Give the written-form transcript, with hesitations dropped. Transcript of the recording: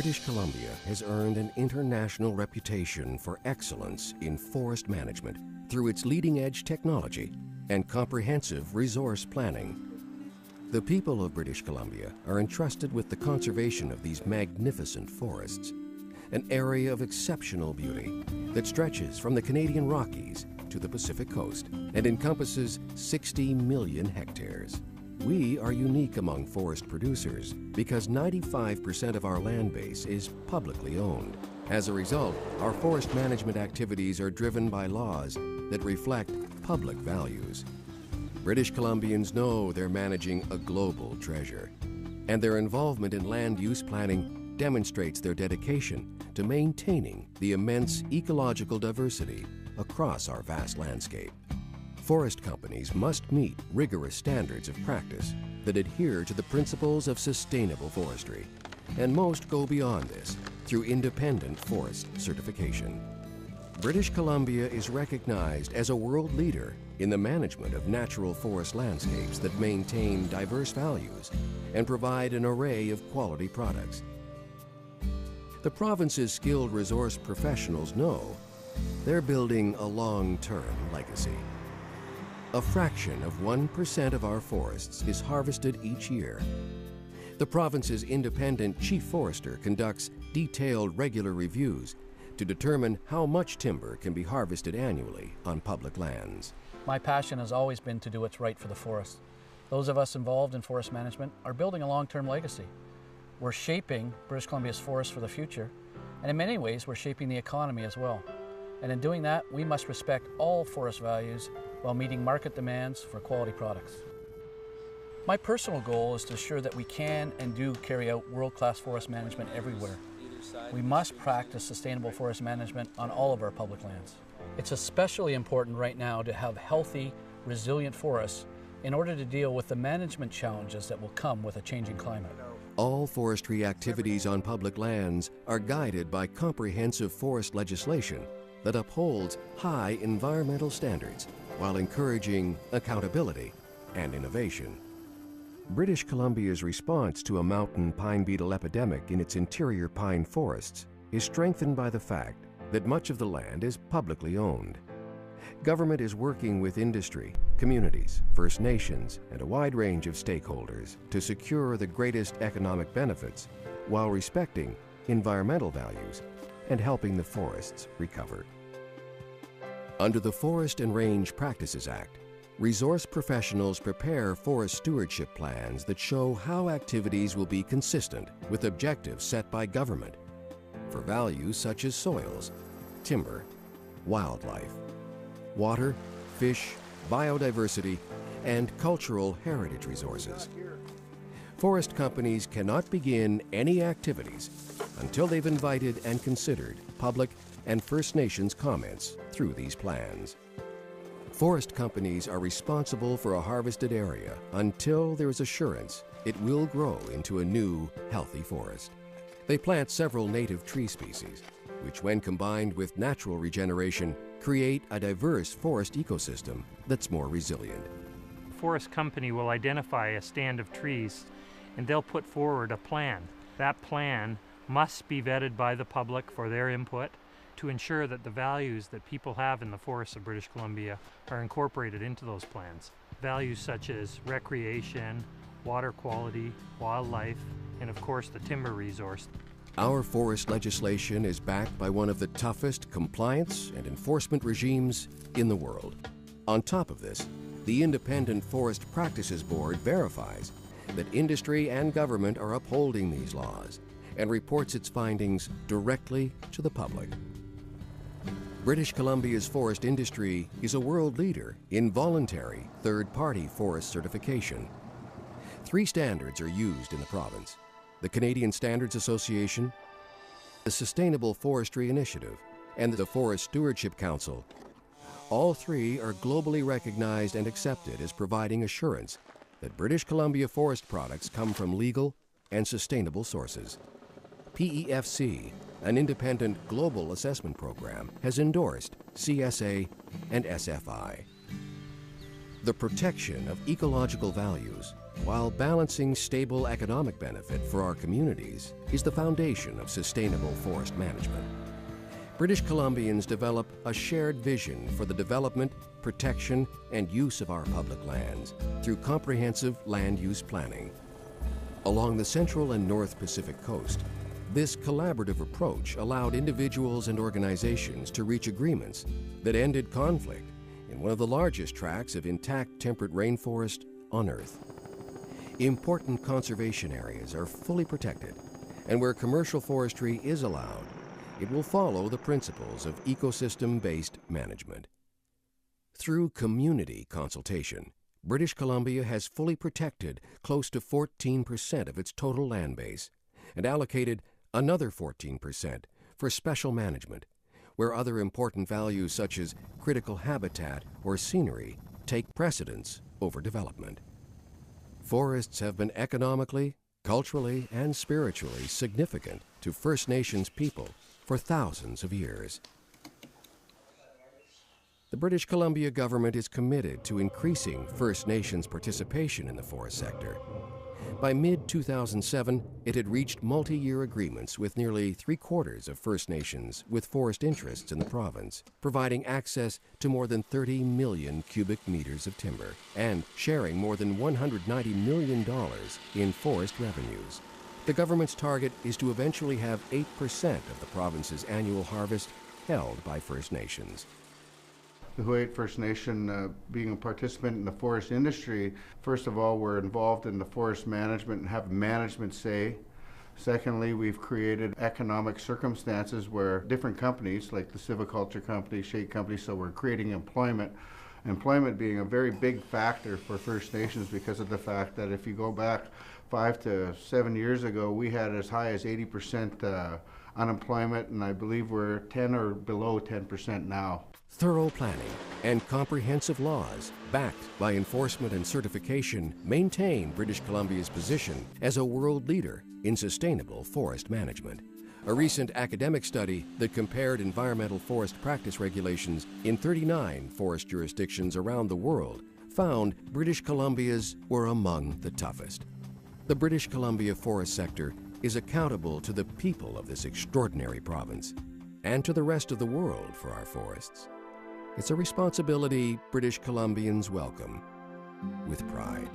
British Columbia has earned an international reputation for excellence in forest management through its leading-edge technology and comprehensive resource planning. The people of British Columbia are entrusted with the conservation of these magnificent forests, an area of exceptional beauty that stretches from the Canadian Rockies to the Pacific coast and encompasses 60 million hectares. We are unique among forest producers because 95% of our land base is publicly owned. As a result, our forest management activities are driven by laws that reflect public values. British Columbians know they're managing a global treasure, and their involvement in land use planning demonstrates their dedication to maintaining the immense ecological diversity across our vast landscape. Forest companies must meet rigorous standards of practice that adhere to the principles of sustainable forestry, and most go beyond this through independent forest certification. British Columbia is recognized as a world leader in the management of natural forest landscapes that maintain diverse values and provide an array of quality products. The province's skilled resource professionals know they're building a long-term legacy. A fraction of 1% of our forests is harvested each year. The province's independent chief forester conducts detailed regular reviews to determine how much timber can be harvested annually on public lands. My passion has always been to do what's right for the forest. Those of us involved in forest management are building a long-term legacy. We're shaping British Columbia's forests for the future, and in many ways we're shaping the economy as well. And in doing that, we must respect all forest values while meeting market demands for quality products. My personal goal is to ensure that we can and do carry out world-class forest management everywhere. We must practice sustainable forest management on all of our public lands. It's especially important right now to have healthy, resilient forests in order to deal with the management challenges that will come with a changing climate. All forestry activities on public lands are guided by comprehensive forest legislation that upholds high environmental standards while encouraging accountability and innovation. British Columbia's response to a mountain pine beetle epidemic in its interior pine forests is strengthened by the fact that much of the land is publicly owned. Government is working with industry, communities, First Nations, and a wide range of stakeholders to secure the greatest economic benefits while respecting environmental values and helping the forests recover. Under the Forest and Range Practices Act, resource professionals prepare forest stewardship plans that show how activities will be consistent with objectives set by government for values such as soils, timber, wildlife, water, fish, biodiversity, and cultural heritage resources. Forest companies cannot begin any activities until they've invited and considered public and First Nations comments through these plans. Forest companies are responsible for a harvested area until there is assurance it will grow into a new, healthy forest. They plant several native tree species, which when combined with natural regeneration, create a diverse forest ecosystem that's more resilient. The forest company will identify a stand of trees and they'll put forward a plan. That plan must be vetted by the public for their input to ensure that the values that people have in the forests of British Columbia are incorporated into those plans. Values such as recreation, water quality, wildlife, and of course the timber resource. Our forest legislation is backed by one of the toughest compliance and enforcement regimes in the world. On top of this, the Independent Forest Practices Board verifies that industry and government are upholding these laws and reports its findings directly to the public. British Columbia's forest industry is a world leader in voluntary third-party forest certification. 3 standards are used in the province: the Canadian Standards Association, the Sustainable Forestry Initiative, and the Forest Stewardship Council. All 3 are globally recognized and accepted as providing assurance that British Columbia forest products come from legal and sustainable sources. PEFC, an independent global assessment program, has endorsed CSA and SFI. The protection of ecological values while balancing stable economic benefit for our communities is the foundation of sustainable forest management. British Columbians develop a shared vision for the development, protection, and use of our public lands through comprehensive land use planning. Along the Central and North Pacific coast, this collaborative approach allowed individuals and organizations to reach agreements that ended conflict in one of the largest tracts of intact temperate rainforest on Earth. Important conservation areas are fully protected, and where commercial forestry is allowed, it will follow the principles of ecosystem-based management. Through community consultation, British Columbia has fully protected close to 14% of its total land base and allocated another 14% for special management, where other important values such as critical habitat or scenery take precedence over development. Forests have been economically, culturally, and spiritually significant to First Nations people for thousands of years. The British Columbia government is committed to increasing First Nations participation in the forest sector. By mid-2007, it had reached multi-year agreements with nearly 3/4 of First Nations with forest interests in the province, providing access to more than 30 million cubic meters of timber and sharing more than $190 million in forest revenues. The government's target is to eventually have 8% of the province's annual harvest held by First Nations. The Huu-ay-aht First Nation, being a participant in the forest industry, first of all, we're involved in the forest management and have management say. Secondly, we've created economic circumstances where different companies, like the Silviculture Company, Shake Company, so we're creating employment. Employment being a very big factor for First Nations because of the fact that if you go back 5 to 7 years ago, we had as high as 80% unemployment, and I believe we're 10 or below 10% now. Thorough planning and comprehensive laws, backed by enforcement and certification, maintain British Columbia's position as a world leader in sustainable forest management. A recent academic study that compared environmental forest practice regulations in 39 forest jurisdictions around the world found British Columbia's were among the toughest. The British Columbia forest sector is accountable to the people of this extraordinary province and to the rest of the world for our forests. It's a responsibility British Columbians welcome with pride.